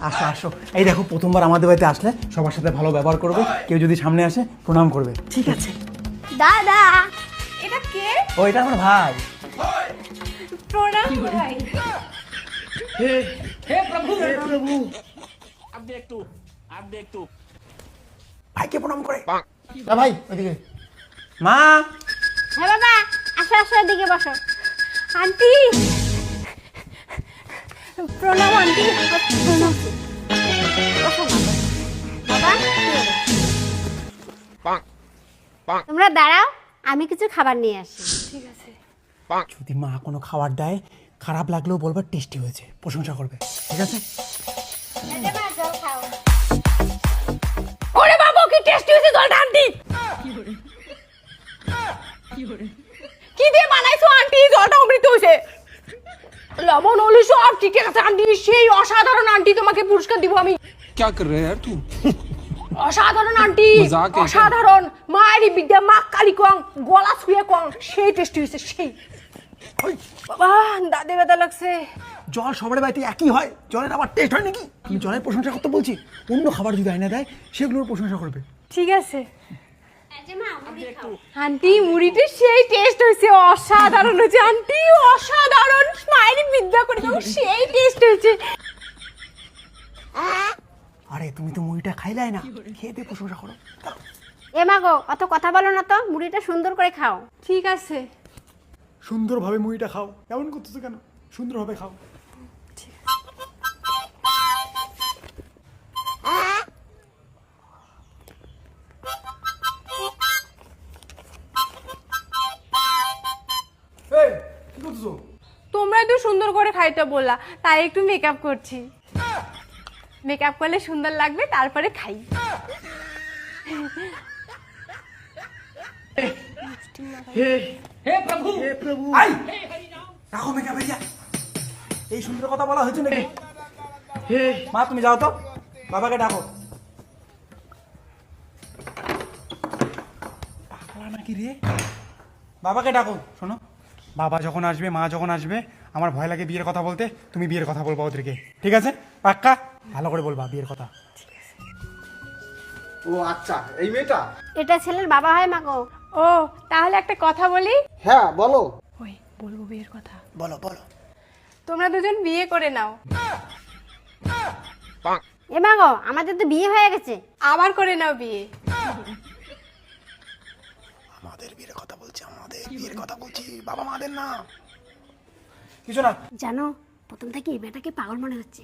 আসো আসো, এই দেখো প্রথমবার আমাদের বাড়িতে আসলে সবার সাথে ভালো ব্যবহার করবে, কেউ যদি সামনে আসে প্রণাম করবে, ঠিক আছে? দাদা এটা কে? ও এটা আমার ভাই। প্রণাম ভাই। हे प्रभु হে প্রভু, आप देख तू ভাইকে প্রণাম করে। না ভাই ওইদিকে। মা, হ্যাঁ বাবা, আসো আসো এদিকে বসো। আন্টি প্রণাম আন্টি। প্রণাম। বসো বাবা। বাবা তোমরা দাঁড়াও, আমি কিছু খাবার নিয়ে আসি। ঠিক আছে। যদি মা কোনো খাবার দেয় খারাপ লাগলেও বলবার টেস্টি হয়েছে, প্রশংসা করবে, ঠিক আছে? জল খাও। ওরে বাবা কি টেস্টি হয়েছে জলটা আন্টি। কি দিয়ে বানাইছো আন্টি? জলটা অমৃত হয়েছে, লবণ হলুদ সব ঠিক আছে আন্টি। সেই অসাধারণ আন্টি, তোমাকে পুরস্কার দিব আমি। क्या कर रहे हैं यार तू অসাধারণ আন্টি, মজাক এটা। অসাধারণ। মায়েরই বিদ্যা, মা কালী কং, গলা ছুঁয়ে কং, সেই টেস্টি হয়েছে সেই। ওই, বাবা দাঁতে ব্যথা লাগছে। জল সবার বাড়িতে একই হয়, জলের আবার টেস্ট হয় নাকি? তুমি জলের প্রশংসা করতে বলছি, অন্য খাবার যদি আইনা দেয় সেগুলোর প্রশংসা করবে। ঠিক আছে আন্টি, মুড়িটা সেই টেস্ট হয়েছে, অসাধারণ হয়েছে আন্টি, অসাধারণ। মায়েরই বিদ্যা করে দাও, সেই টেস্ট হয়েছে। আরে তুমি তো মুড়িটা খাইলাই না, খেয়ে দিয়ে প্রশংসা করো। এ মা গো, অত কথা বলো না তো, মুড়িটা সুন্দর করে খাও। ঠিক আছে। সুন্দরভাবে মুড়িটা খাও, এমন করতেছো কেন? সুন্দরভাবে খাও। এই, কি করতেছো? তোমরা একটু সুন্দর করে খাইতে বললা, তাই একটু মেকআপ করছি। মেকআপ করলে সুন্দর লাগবে, তারপরে খাই। हे प्रभु হে প্রভু, আই রাখো মেকআপ হয়ে যা। এই সুন্দর কথা বলা হয়েছে নাকি? हे মা তুমি যাও তো, বাবাকে ডাকো। পাগলা নাকি রে? বাবাকে ডাকো। শোনো, বাবা যখন আসবে, মা যখন আসবে, আমার ভয় লাগে বিয়ের কথা বলতে, তুমি বিয়ের কথা বলবা ওদেরকে, ঠিক আছে? পাক্কা ভালো করে বলবা বিয়ের কথা। ও আচ্ছা, এই মেয়েটা? এটা ছেলের বাবা হয় মা গো। ও তাহলে একটা কথা বলি। হ্যাঁ বলো। ওই বলবো বিয়ের কথা। বলো বলো। তোমরা দুজন বিয়ে করে নাও। এ মা গো, আমাদের তো বিয়ে হয়ে গেছে। আবার করে নাও বিয়ে। আমাদের বিয়ের কথা বলছি, আমাদের বিয়ের কথা বলছি, বাবা মাদের না। কিছু না। জানো, প্রথম থেকে এই মেয়েটাকে পাগল মনে হচ্ছে।